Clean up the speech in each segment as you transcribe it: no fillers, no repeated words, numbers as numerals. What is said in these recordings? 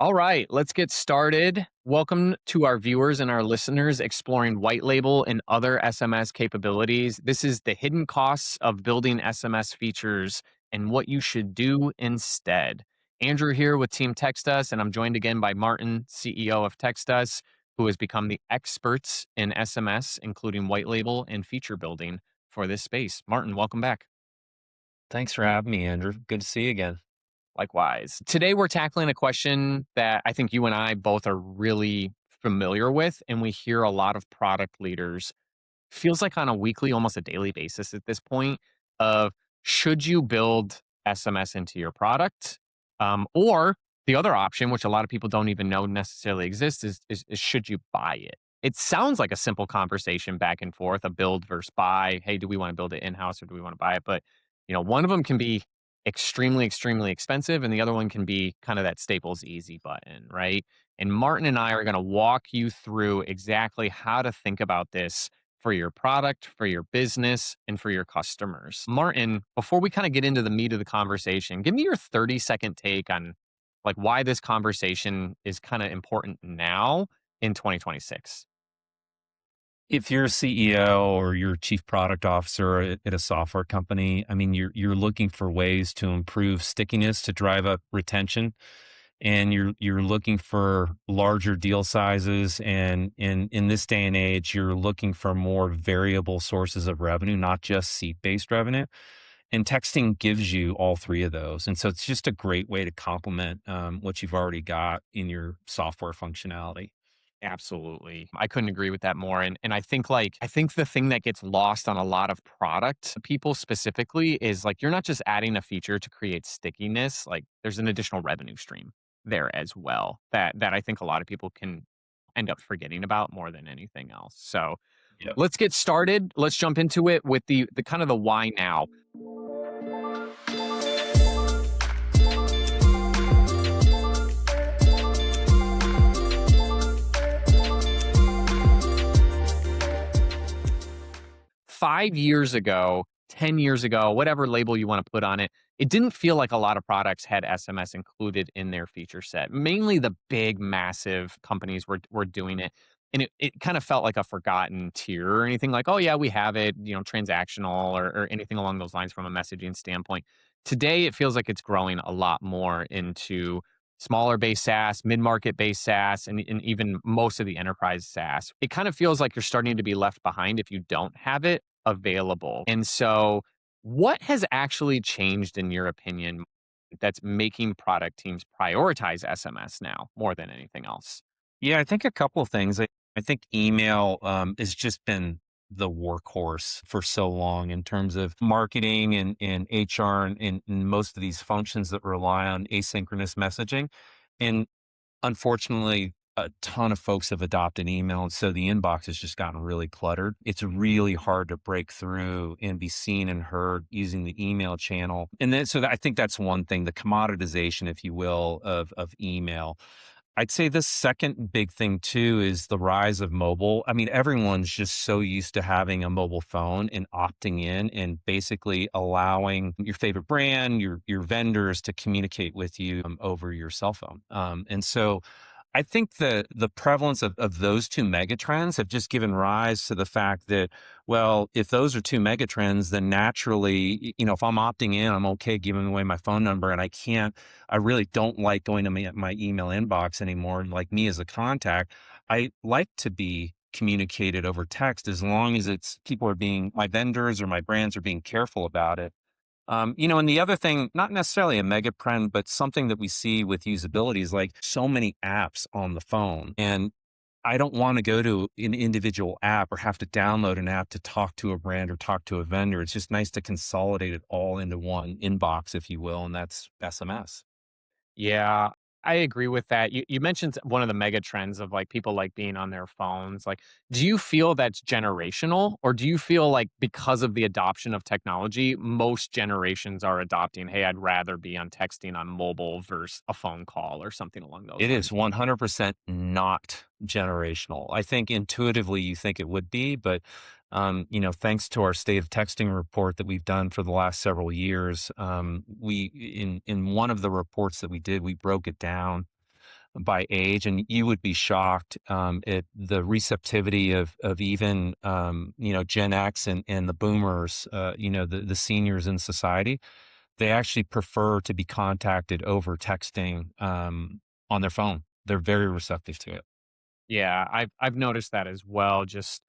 All right, let's get started. Welcome to our viewers and our listeners exploring white label and other SMS capabilities. This is the hidden costs of building SMS features and what you should do instead. Andrew here with Team TextUs, and I'm joined again by Martin, CEO of TextUs, who has become the experts in SMS, including white label and feature building for this space. Martin, welcome back. Thanks for having me, Andrew. Good to see you again. Likewise. Today, we're tackling a question that I think you and I both are really familiar with, and we hear a lot of product leaders, feels like on a weekly, almost a daily basis at this point, of should you build SMS into your product? Or the other option, which a lot of people don't even know necessarily exists, is should you buy it? It sounds like a simple conversation back and forth, a build versus buy. Hey, do we want to build it in-house or do we want to buy it? But one of them can be extremely, extremely expensive, and the other one can be kind of that Staples easy button, right? And Martin and I are going to walk you through exactly how to think about this for your product, for your business, and for your customers. Martin, before we kind of get into the meat of the conversation, give me your 30-second take on like why this conversation is kind of important now in 2026. If you're a CEO or you're chief product officer at a software company, I mean, you're looking for ways to improve stickiness to drive up retention, and you're looking for larger deal sizes. And in this day and age, you're looking for more variable sources of revenue, not just seat-based revenue. And texting gives you all three of those, and so it's just a great way to complement what you've already got in your software functionality. Absolutely. I couldn't agree with that more. And I think the thing that gets lost on a lot of product people specifically is like you're not just adding a feature to create stickiness, like there's an additional revenue stream there as well that I think a lot of people can end up forgetting about more than anything else. So let's get started. Let's jump into it with the kind of the why now. 5 years ago, 10 years ago, whatever label you wanna put on it, it didn't feel like a lot of products had SMS included in their feature set. Mainly the big, massive companies were doing it, and it kind of felt like a forgotten tier or anything like, "Oh, yeah, we have it," transactional or anything along those lines from a messaging standpoint. Today, it feels like it's growing a lot more into smaller base SaaS, mid-market base SaaS, and even most of the enterprise SaaS. It kind of feels like you're starting to be left behind if you don't have it available. And so, what has actually changed, in your opinion, that's making product teams prioritize SMS now more than anything else? Yeah, I think a couple of things. I think email has just been the workhorse for so long in terms of marketing and HR and most of these functions that rely on asynchronous messaging. And unfortunately, a ton of folks have adopted email. And so the inbox has just gotten really cluttered. It's really hard to break through and be seen and heard using the email channel. And then, I think that's one thing, the commoditization, if you will, of email. I'd say the second big thing too is the rise of mobile. I mean, everyone's just so used to having a mobile phone and opting in and basically allowing your favorite brand, your vendors to communicate with you over your cell phone. And so I think the prevalence of those two megatrends have just given rise to the fact that, well, if those are two megatrends, then naturally, if I'm opting in, I'm okay giving away my phone number, and I really don't like going to my email inbox anymore. Like me as a contact, I like to be communicated over text as long as my vendors or my brands are being careful about it. And the other thing, not necessarily a mega trend, but something that we see with usability is like so many apps on the phone. And I don't want to go to an individual app or have to download an app to talk to a brand or talk to a vendor. It's just nice to consolidate it all into one inbox, if you will, and that's SMS. Yeah, I agree with that. You mentioned one of the mega trends of like people like being on their phones. Like, do you feel that's generational, or do you feel like because of the adoption of technology, most generations are adopting, hey, I'd rather be on texting on mobile versus a phone call or something along those It is lines? 100% not generational. I think intuitively you think it would be, but thanks to our state of texting report that we've done for the last several years, we in one of the reports that we did, we broke it down by age, and you would be shocked at the receptivity of even Gen X and the boomers, the seniors in society. They actually prefer to be contacted over texting on their phone. They're very receptive to it. Yeah, I've noticed that as well. Just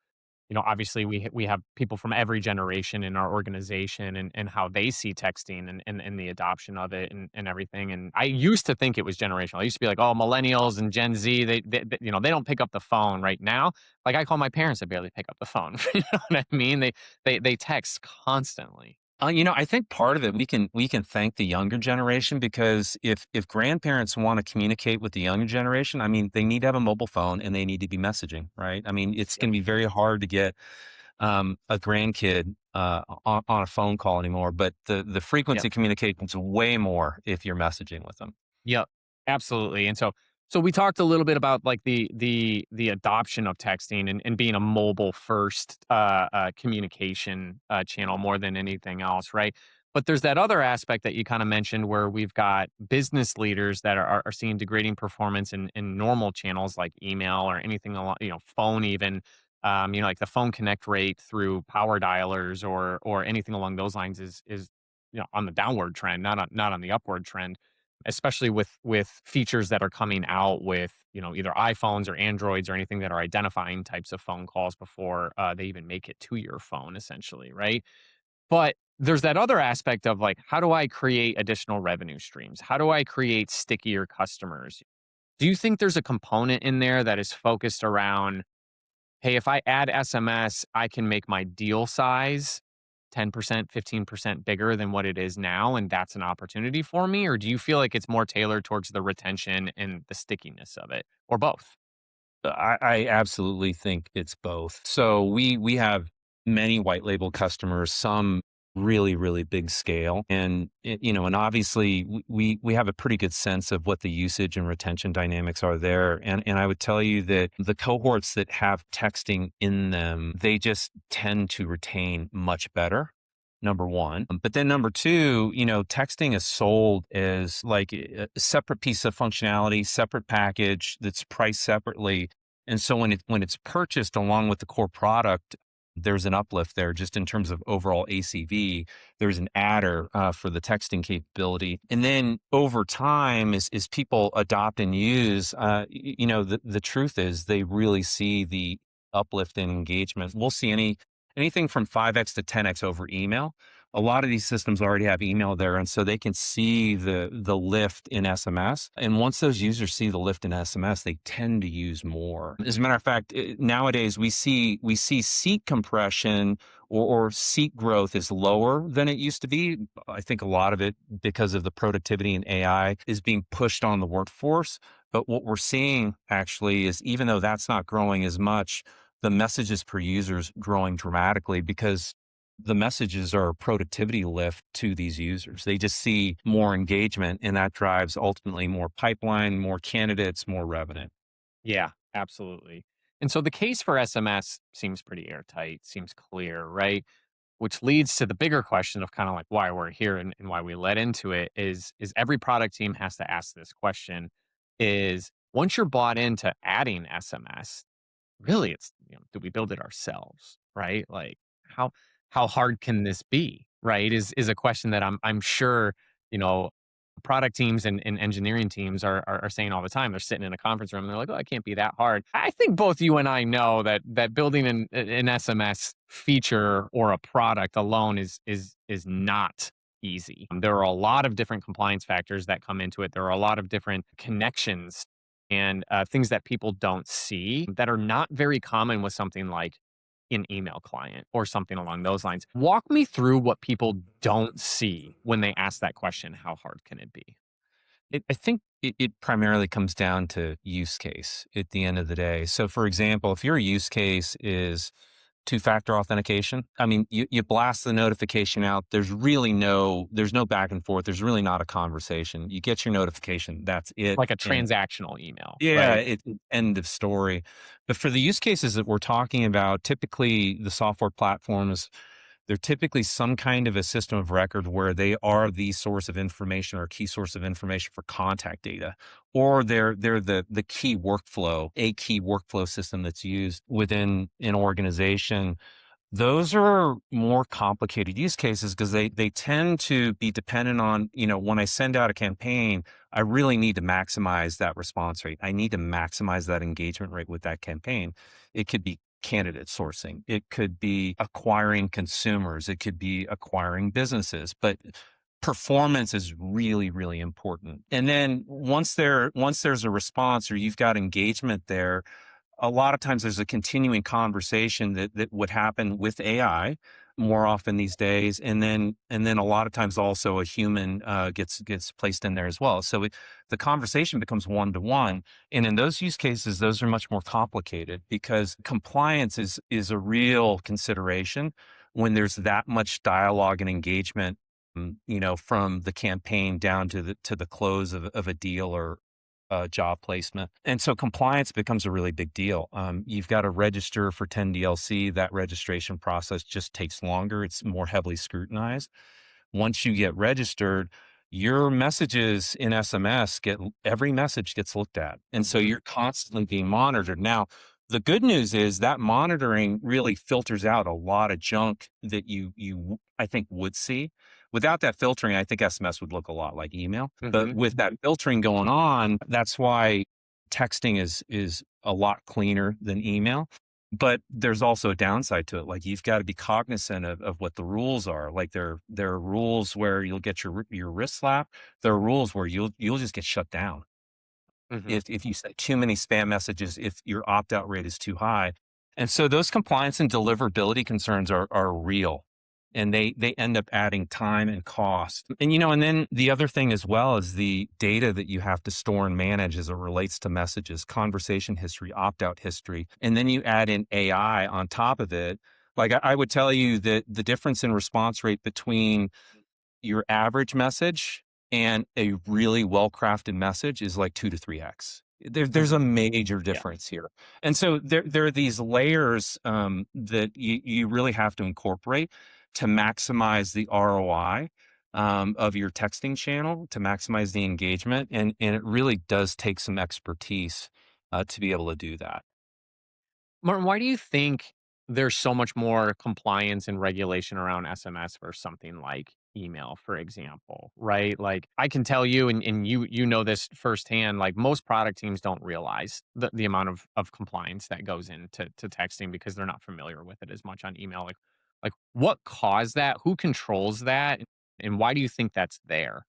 obviously we have people from every generation in our organization, and how they see texting, and the adoption of it, and everything. And I used to think it was generational. I used to be like, oh, millennials and Gen Z, they don't pick up the phone right now. Like I call my parents, they barely pick up the phone. You know what I mean? They text constantly. I think part of it we can thank the younger generation because if grandparents want to communicate with the younger generation, I mean, they need to have a mobile phone and they need to be messaging, right? I mean, it's Yep. going to be very hard to get a grandkid on a phone call anymore, but the frequency Yep. of communication is way more if you're messaging with them. Yep, absolutely. And so we talked a little bit about like the adoption of texting, and being a mobile first communication channel more than anything else, right? But there's that other aspect that you kind of mentioned where we've got business leaders that are seeing degrading performance in normal channels like email or anything along, phone even. Like the phone connect rate through power dialers or anything along those lines is on the downward trend, not on the upward trend, especially with features that are coming out with either iPhones or Androids or anything that are identifying types of phone calls before they even make it to your phone, essentially, right? But there's that other aspect of like, how do I create additional revenue streams? How do I create stickier customers? Do you think there's a component in there that is focused around, hey, if I add SMS, I can make my deal size 10%, 15% bigger than what it is now, and that's an opportunity for me? Or do you feel like it's more tailored towards the retention and the stickiness of it, or both? I absolutely think it's both. So we have many white label customers, some really big scale, and obviously we have a pretty good sense of what the usage and retention dynamics are there. And I would tell you that the cohorts that have texting in them, they just tend to retain much better. Number one. But then number two, texting is sold as like a separate piece of functionality, separate package that's priced separately. And so when it's purchased along with the core product, there's an uplift there just in terms of overall ACV. There's an adder for the texting capability, and then over time, as people adopt and use, the truth is they really see the uplift in engagement. We'll see anything from 5x to 10x over email. A lot of these systems already have email there, and so they can see the lift in SMS. And once those users see the lift in SMS, they tend to use more. As a matter of fact, nowadays we see seat compression or seat growth is lower than it used to be. I think a lot of it because of the productivity and AI is being pushed on the workforce. But what we're seeing actually is even though that's not growing as much, the messages per user is growing dramatically because the messages are a productivity lift to these users. They just see more engagement and that drives ultimately more pipeline, more candidates, more revenue. Yeah, absolutely. And so the case for SMS seems pretty airtight, seems clear, right? Which leads to the bigger question of kind of like why we're here, and why we led into it is every product team has to ask this question: is once you're bought into adding SMS, really it's, do we build it ourselves, right? Like how how hard can this be, right? Is a question that I'm sure, you know, product teams and engineering teams are saying all the time. They're sitting in a conference room and they're like, "Oh, it can't be that hard." I think both you and I know that building an SMS feature or a product alone is not easy. There are a lot of different compliance factors that come into it. There are a lot of different connections and things that people don't see that are not very common with something like an email client or something along those lines. Walk me through what people don't see when they ask that question: how hard can it be? I think it primarily comes down to use case at the end of the day. So, for example, if your use case is two-factor authentication, I mean, you blast the notification out. There's no back and forth. There's really not a conversation. You get your notification. That's it. Like a And transactional email, yeah, right? end of story. But for the use cases that we're talking about, typically the software platforms they're typically some kind of a system of record where they are the source of information or key source of information for contact data, or they're the key workflow, a key workflow system that's used within an organization. Those are more complicated use cases because they tend to be dependent on, when I send out a campaign, I really need to maximize that response rate. I need to maximize that engagement rate with that campaign. It could be candidate sourcing. It could be acquiring consumers. It could be acquiring businesses, but performance is really, really important. And then once there's a response or you've got engagement there, a lot of times there's a continuing conversation that would happen with AI more often these days, and then a lot of times also a human gets placed in there as well. So the conversation becomes one to one, and in those use cases, those are much more complicated because compliance is a real consideration when there's that much dialogue and engagement. From the campaign down to the close of a deal or job placement. And so compliance becomes a really big deal. You've got to register for 10DLC. That registration process just takes longer. It's more heavily scrutinized. Once you get registered, your messages in SMS every message gets looked at. And so Mhm. you're constantly being monitored. Now, the good news is that monitoring really filters out a lot of junk that I think would see. Without that filtering, I think SMS would look a lot like email. But Mhm. with that filtering going on, that's why texting is a lot cleaner than email. But there's also a downside to it. Like you've got to be cognizant of what the rules are. Like there are rules where you'll get your wrist slapped. There are rules where you'll just get shut down Mhm. if you send too many spam messages, if your opt out rate is too high. And so those compliance and deliverability concerns are real. And they end up adding time and cost. And then the other thing as well is the data that you have to store and manage as it relates to messages, conversation history, opt out history. And then you add in AI on top of it. Like I would tell you that the difference in response rate between your average message and a really well-crafted message is like 2 to 3x. There's a Mhm. major Yeah. difference here. And so there are these layers that you really have to incorporate to maximize the ROI of your texting channel, to maximize the engagement. And it really does take some expertise to be able to do that. Martin, why do you think there's so much more compliance and regulation around SMS versus something like email, for example, right? Like I can tell you, and you know this firsthand, like most product teams don't realize the amount of compliance that goes into texting because they're not familiar with it as much on email. Like what caused that? Who controls that? And why do you think that's there?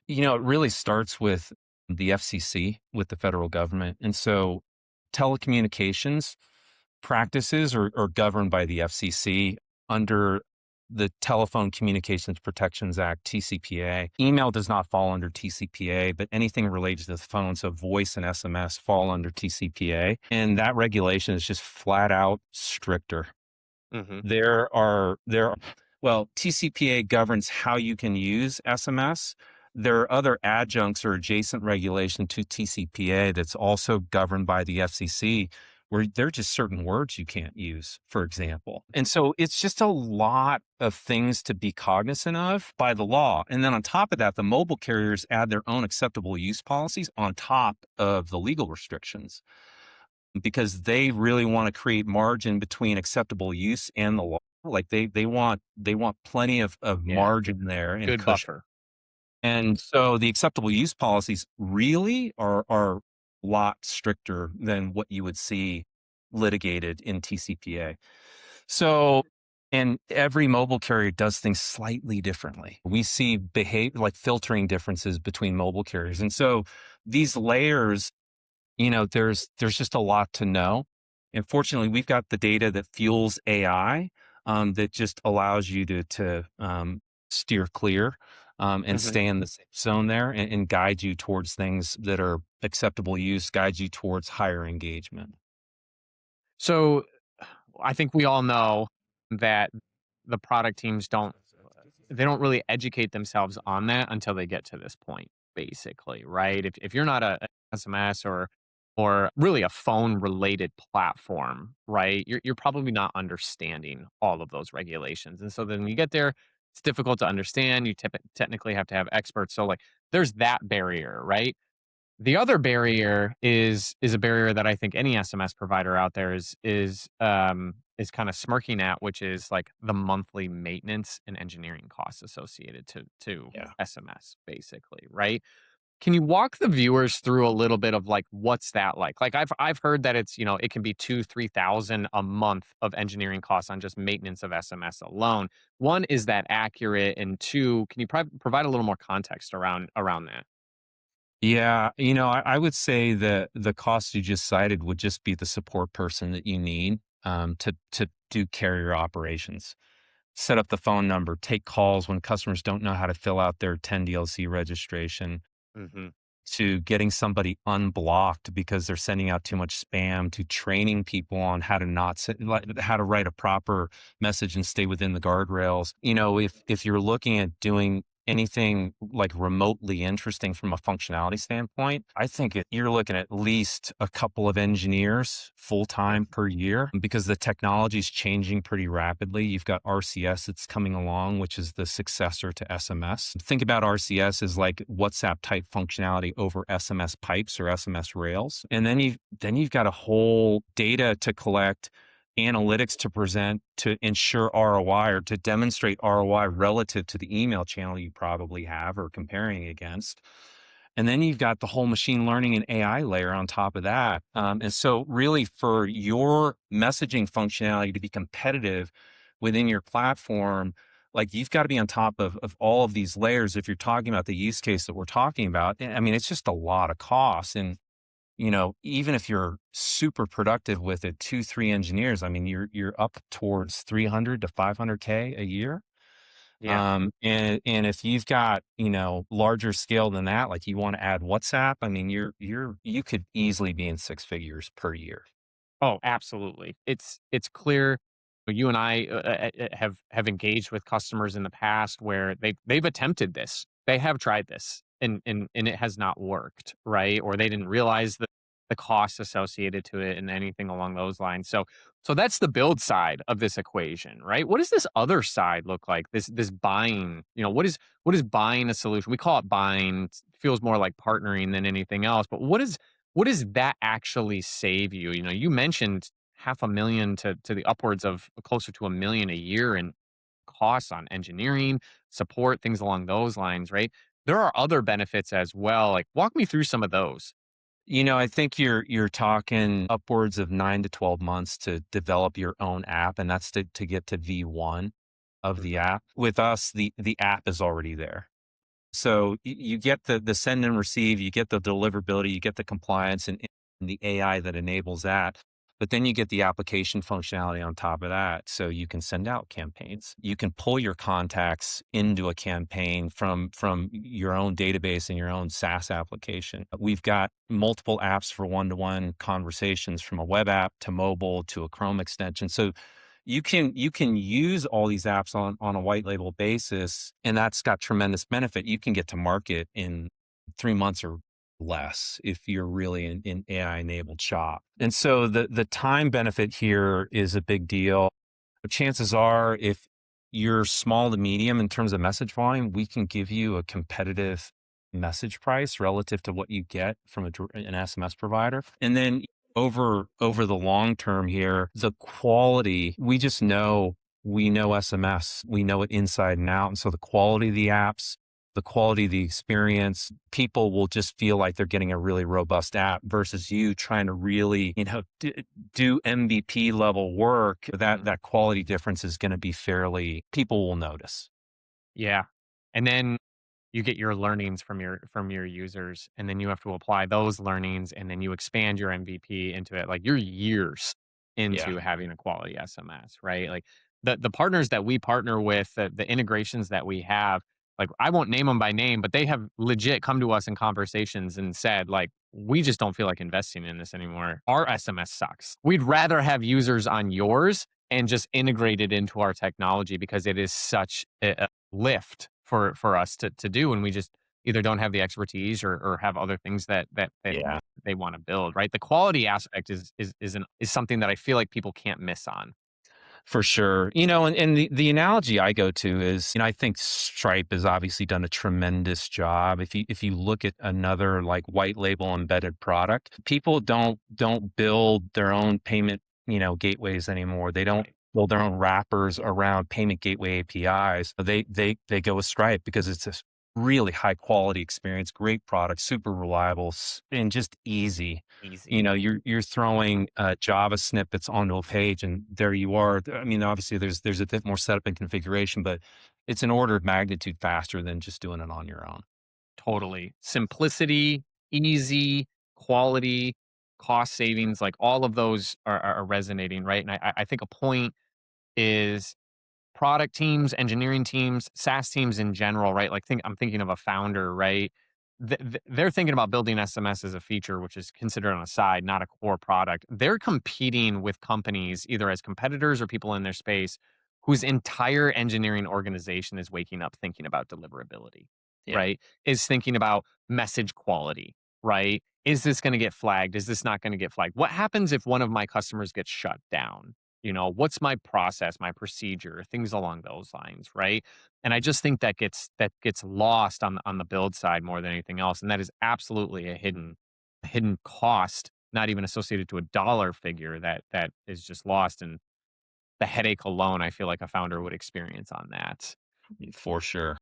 It really starts with the FCC, with the federal government. And so telecommunications practices are governed by the FCC under the Telephone Communications Protections Act, TCPA. Email does not fall under TCPA, but anything related to the phone, so voice and SMS, fall under TCPA. And that regulation is just flat out stricter. Hmm. Well, TCPA governs how you can use SMS. There are other adjuncts or adjacent regulation to TCPA that's also governed by the FCC, where there are just certain words you can't use, for example. And so it's just a lot of things to be cognizant of by the law. And then on top of that, the mobile carriers add their own acceptable use policies on top of the legal restrictions because they really want to create margin between acceptable use and the law. Like they want plenty of Yeah, margin there and good cushion. buffer. And so the acceptable use policies really are a lot stricter than what you would see litigated in TCPA. So, and every mobile carrier does things slightly differently. We see behave like filtering differences between mobile carriers. And so these layers, there's just a lot to know. And fortunately, we've got the data that fuels AI that just allows you to steer clear and Mhm. stay in the safe zone there and guide you towards things that are acceptable use, guide you towards higher engagement. So I think we all know that the product teams they don't really educate themselves on that until they get to this point, basically, right? If you're not a SMS or or really a phone related platform, right? You're probably not understanding all of those regulations. And so then when you get there, it's difficult to understand. You technically have to have experts. So like there's that barrier, right? The other barrier is a barrier that I think any SMS provider out there is kind of smirking at, which is like the monthly maintenance and engineering costs associated to Yeah. SMS, basically, right? Can you walk the viewers through a little bit of like what's that like? Like I've heard that it's, it can be 2-3,000 a month of engineering costs on just maintenance of SMS alone. One, is that accurate? And two, can you provide a little more context around that? Yeah, I would say that the cost you just cited would just be the support person that you need to do carrier operations. Set up the phone number, take calls when customers don't know how to fill out their 10 DLC registration, Hmm. to getting somebody unblocked because they're sending out too much spam, to training people on how to not like, how to write a proper message and stay within the guardrails. If you're looking at doing anything like remotely interesting from a functionality standpoint, I think you're looking at least a couple of engineers full Yeah. time per year because the technology is changing pretty rapidly. You've got RCS that's coming along, which is the successor to SMS. Think about RCS as like WhatsApp type functionality over SMS pipes or SMS rails. And then you've got a whole data to collect, analytics to present to ensure ROI or to demonstrate ROI relative to the email channel you probably have or comparing against. And then you've got the whole machine learning and AI layer on top of that. And so, really, for your messaging functionality to be competitive within your platform, like you've got to be on top of all of these layers. If you're talking about the use case that we're talking about, I mean, it's just a lot of costs. And even if you're super productive with it, 2, 3 engineers, I mean, you're up towards 300 to 500K a year. Yeah. And if you've got, larger scale than that, like you want to add WhatsApp, I mean, you could easily be in 6 figures per year. Oh, absolutely. It's clear. You and I have engaged with customers in the past where they've attempted this. They have tried this, and it has not worked, right? Or they didn't realize the costs associated to it and anything along those lines. So that's the build side of this equation, right? What does this other side look like? This buying, what is buying a solution? We call it buying. It feels more like partnering than anything else. But what does that actually save you? You mentioned 500,000 to the upwards of closer to 1 million a year in costs on engineering, support, things along those lines, right? There are other benefits as well. Like walk me through some of those. I think you're talking upwards of 9 to 12 months to develop your own app, and that's to get to V1 of the Mhm. app. With us, the app is already there. So you get the send and receive, you get the deliverability, you get the compliance and the AI that enables that. But then you get the application functionality on top of that. So you can send out campaigns. You can pull your contacts into a campaign from your own database and your own SaaS application. We've got multiple apps for one-to-one conversations, from a web app to mobile to a Chrome extension. So you can use all these apps on a white label basis, and that's got tremendous benefit. You can get to market in 3 months or less if you're really in AI enabled shop. And so the time benefit here is a big deal. Chances are, if you're small to medium in terms of message volume, we can give you a competitive message price relative to what you get from an SMS provider. And then over the long term here, the quality, we know SMS, we know it inside and out. And so the quality of the apps, the quality of the experience, people will just feel like they're getting a really robust app versus you trying to really, do MVP level work. That quality difference is going to be people will notice. Yeah. And then you get your learnings from your users, and then you have to apply those learnings, and then you expand your MVP into it. Like you're years Yeah. into having a quality SMS, right? Like the partners that we partner with, the integrations that we have, like I won't name them by name, but they have legit come to us in conversations and said, like, we just don't feel like investing in this anymore. Our SMS sucks. We'd rather have users on yours and just integrate it into our technology because it is such a lift for us to do, and we just either don't have the expertise or have other things that Yeah. they want to build, right? The quality aspect is something that I feel like people can't miss on. For sure. And the analogy I go to is, I think Stripe has obviously done a tremendous job. If you look at another like white label embedded product, people don't build their own payment, gateways anymore. They don't Right. build their own wrappers around payment gateway APIs. They go with Stripe because it's a really high quality experience, great product, super reliable, and just easy. Easy. You're throwing Java snippets onto a page, and there you are. I mean, obviously, there's a bit more setup and configuration, but it's an order of magnitude faster than just doing it on your own. Totally. Simplicity, easy, quality, cost savings, like all of those are resonating, right? And I think a point is product teams, engineering teams, SaaS teams in general, right? Like I'm thinking of a founder, right? They're thinking about building SMS as a feature, which is considered on a side, not a core product. They're competing with companies either as competitors or people in their space whose entire engineering organization is waking up thinking about deliverability, Yeah. right? Is thinking about message quality, right? Is this going to get flagged? Is this not going to get flagged? What happens if one of my customers gets shut down? What's my process, my procedure, things along those lines, right? And I just think that gets lost on the build side more than anything else, and that is absolutely a hidden cost, not even associated to a dollar figure that is just lost, and the headache alone I feel like a founder would experience on that. For sure.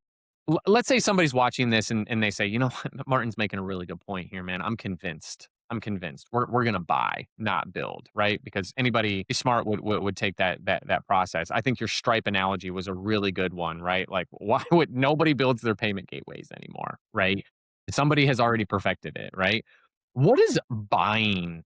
Let's say somebody's watching this and they say, you know what, Martin's making a really good point here, man. I'm convinced. I'm convinced. We're gonna buy, not build, right? Because anybody smart would take that process. I think your Stripe analogy was a really good one, right? Like, why would nobody builds their payment gateways anymore, right? Somebody has already perfected it, right? What is buying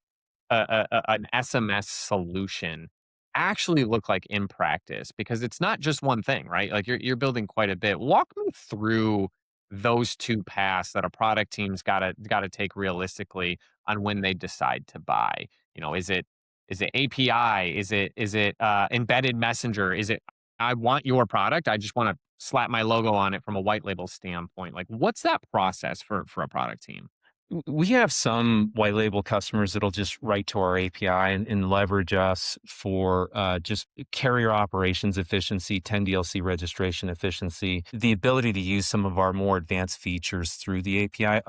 an SMS solution actually look like in practice? Because it's not just one thing, right? Like you're building quite a bit. Walk me through those two paths that a product team's gotta take realistically on when they decide to buy. Is it API? Is it embedded messenger? Is it I want your product. I just want to slap my logo on it from a white label standpoint. Like what's that process for a product team? We have some white label customers that'll just write to our API and leverage us for just carrier operations efficiency, 10DLC registration efficiency, the ability to use some of our more advanced features through the API.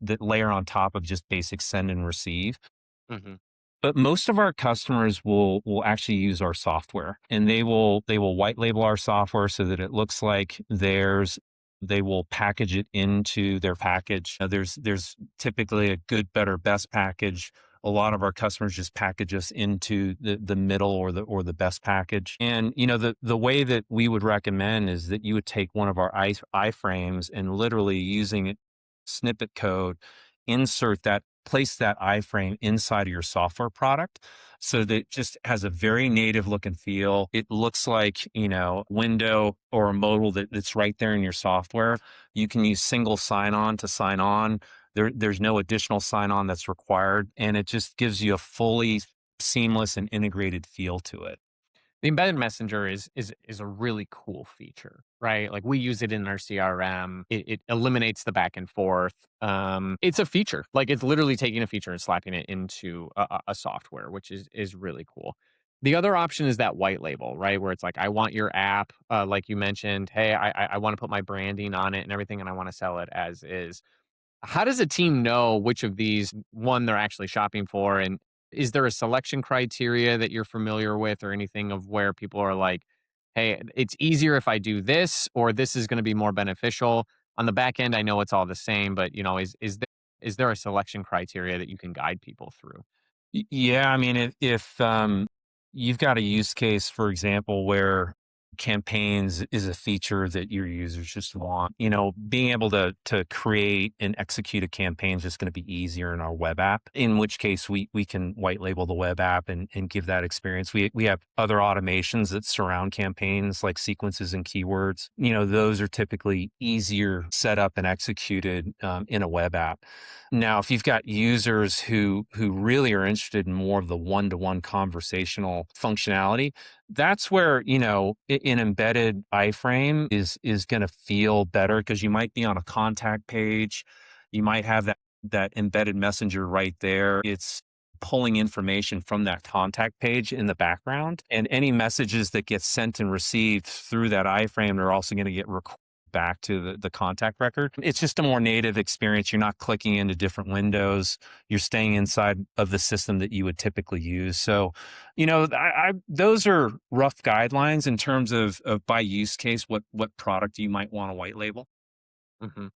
That layer on top of just basic send and receive. Hmm. But most of our customers will actually use our software, and they will white label our software so that it looks like theirs. They will package it into their package. There's typically a good, better, best package. A lot of our customers just package us into the middle or the best package. And the way that we would recommend is that you would take one of our iframes and literally using it snippet code, insert that, place that iframe inside of your software product so that it just has a very native look and feel. It looks like, window or a modal that's right there in your software. You can use single sign on to sign on. There's no additional sign on that's required. And it just gives you a fully seamless and integrated feel to it. The embedded messenger is a really cool feature, right? Like we use it in our CRM. It eliminates the back and forth. It's a feature. Like it's literally taking a feature and slapping it into a software, which is really cool. The other option is that white label, right? Where it's like, I want your app, like you mentioned. Hey, I want to put my branding on it and everything, and I want to sell it as is. How does a team know which of these one they're actually shopping for? And is there a selection criteria that you're familiar with or anything of where people are like, hey, it's easier if I do this or this is going to be more beneficial? On the back end, I know it's all the same, but is there a selection criteria that you can guide people through? Yeah, I mean, if you've got a use case, for example, where campaigns is a feature that your users just want, being able to create and execute a campaign is just going to be easier in our web app. In which case, we can white label the web app and give that experience. We have other automations that surround campaigns like sequences and keywords. Those are typically easier set up and executed in a web app. Now, if you've got users who really are interested in more of the one-to-one conversational functionality, that's where, an embedded iframe is going to feel better because you might be on a contact page. You might have that embedded messenger right there. It's pulling information from that contact page in the background. And any messages that get sent and received through that iframe are also going to get recorded back to the contact record. It's just a more native experience. You're not clicking into different windows. You're staying inside of the system that you would typically use. So, those are rough guidelines in terms of by use case, what product you might want to white label. Mhm.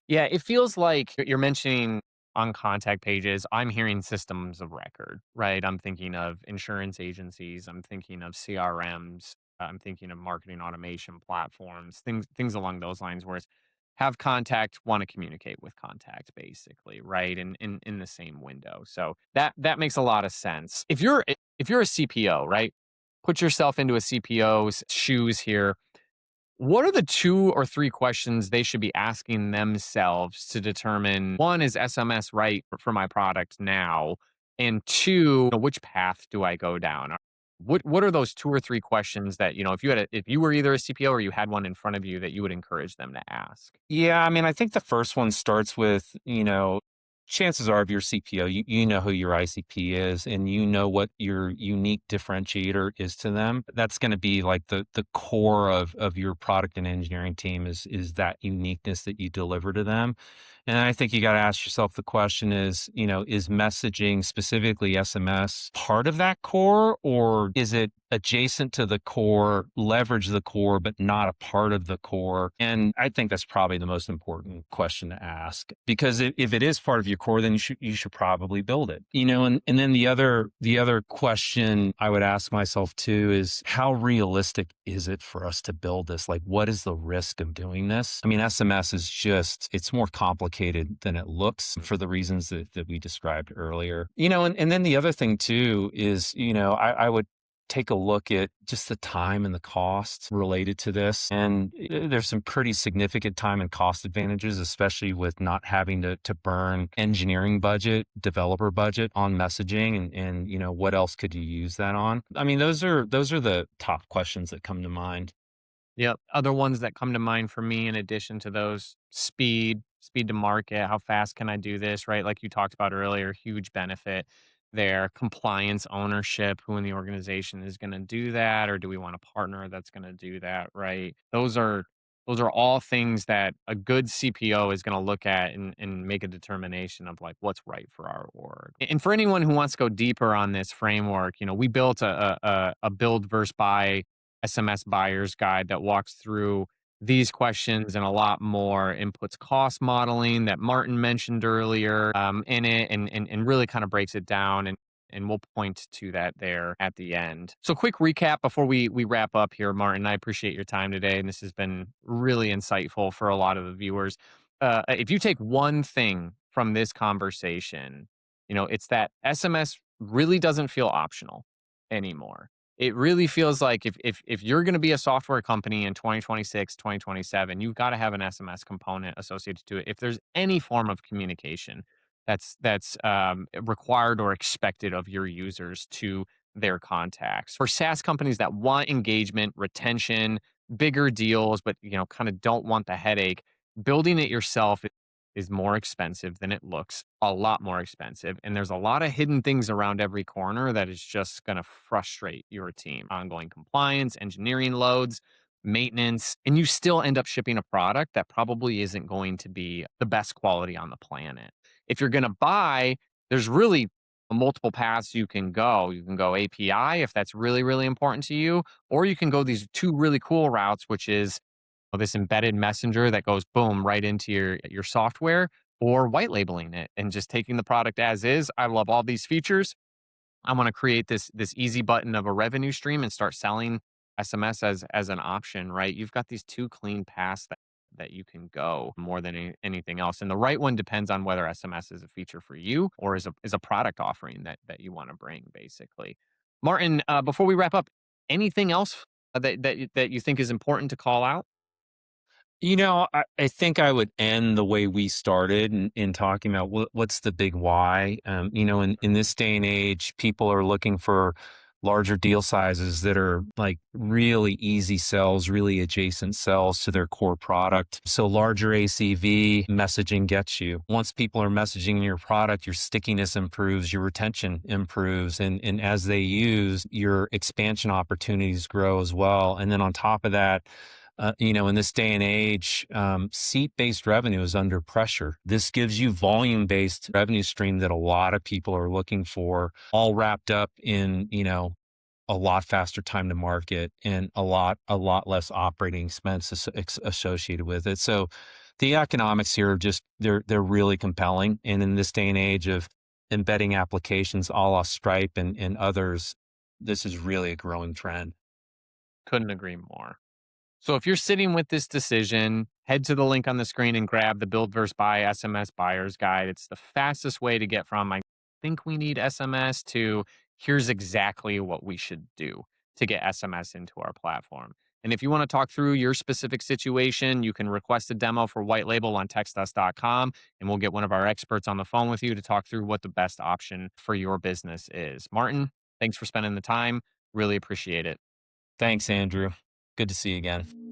Yeah, it feels like you're mentioning on contact pages, I'm hearing systems of record, right? I'm thinking of insurance agencies, I'm thinking of CRMs, I'm thinking of marketing automation platforms, things along those lines where it's have contact, want to communicate with contact basically, right? In the same window. So that makes a lot of sense. If you're a CPO, right? Put yourself into a CPO's shoes here. What are the 2 or 3 questions they should be asking themselves to determine, 1, is SMS right for my product now? And 2, which path do I go down? What are those 2 or 3 questions that, if you were either a CPO or you had one in front of you that you would encourage them to ask? Yeah, I mean, I think the first one starts with, chances are if you're CPO, you know who your ICP is and you know what your unique differentiator is to them. That's going to be like the core of your product and engineering team is that uniqueness that you deliver to them. And I think you got to ask yourself the question is messaging, specifically SMS, part of that core, or is it adjacent to the core, leverage the core, but not a part of the core? And I think that's probably the most important question to ask, because if it is part of your core, then you should probably build it. And then the other question I would ask myself too is how realistic is it for us to build this? Like, what is the risk of doing this? I mean, SMS is it's more complicated than it looks for the reasons that we described earlier. And then the other thing too is, I would take a look at just the time and the costs related to this. And there's some pretty significant time and cost advantages, especially with not having to burn engineering budget, developer budget on messaging and what else could you use that on? I mean, those are the top questions that come to mind. Yep. Other ones that come to mind for me in addition to those, speed to market, how fast can I do this, right? Like you talked about earlier, huge benefit there. Compliance, ownership, who in the organization is going to do that, or do we want a partner that's going to do that, right? Those are all things that a good CPO is going to look at and make a determination of like what's right for our org. And for anyone who wants to go deeper on this framework, we built a build versus buy SMS buyer's guide that walks through these questions and a lot more, inputs cost modeling that Martin mentioned earlier in it, and really kind of breaks it down. And we'll point to that there at the end. So, quick recap before we wrap up here, Martin. I appreciate your time today, and this has been really insightful for a lot of the viewers. If you take one thing from this conversation, it's that SMS really doesn't feel optional anymore. It really feels like if you're gonna be a software company in 2026, 2027, you've gotta have an SMS component associated to it. If there's any form of communication that's required or expected of your users to their contacts. For SaaS companies that want engagement, retention, bigger deals, but, kinda don't want the headache, building it yourself is more expensive than it looks, a lot more expensive. And there's a lot of hidden things around every corner that is just going to frustrate your team. Ongoing compliance, engineering loads, maintenance, and you still end up shipping a product that probably isn't going to be the best quality on the planet. If you're going to buy, there's really multiple paths you can go. You can go API if that's really, really important to you, or you can go these two really cool routes, which is this embedded messenger that goes boom right into your software, or white labeling it and just taking the product as is. I love all these features. I want to create this easy button of a revenue stream and start selling SMS as an option, right? You've got these two clean paths that you can go more than anything else. And the right one depends on whether SMS is a feature for you or is a product offering that you want to bring, basically. Martin, before we wrap up, anything else that you think is important to call out? I think I would end the way we started in talking about what's the big why. In this day and age, people are looking for larger deal sizes that are like really easy sells, really adjacent sells to their core product. So larger ACV messaging gets you. Once people are messaging your product, your stickiness improves, your retention improves, and as they use, your expansion opportunities grow as well. And then on top of that, in this day and age, seat-based revenue is under pressure. This gives you volume-based revenue stream that a lot of people are looking for, all wrapped up in, a lot faster time to market and a lot less operating expense associated with it. So the economics here are just they're really compelling. And in this day and age of embedding applications a la Stripe and others, this is really a growing trend. Couldn't agree more. So if you're sitting with this decision, head to the link on the screen and grab the Build versus Buy SMS Buyer's Guide. It's the fastest way to get from I think we need SMS to here's exactly what we should do to get SMS into our platform. And if you want to talk through your specific situation, you can request a demo for white label on textus.com and we'll get one of our experts on the phone with you to talk through what the best option for your business is. Martin, thanks for spending the time. Really appreciate it. Thanks, Andrew. Good to see you again.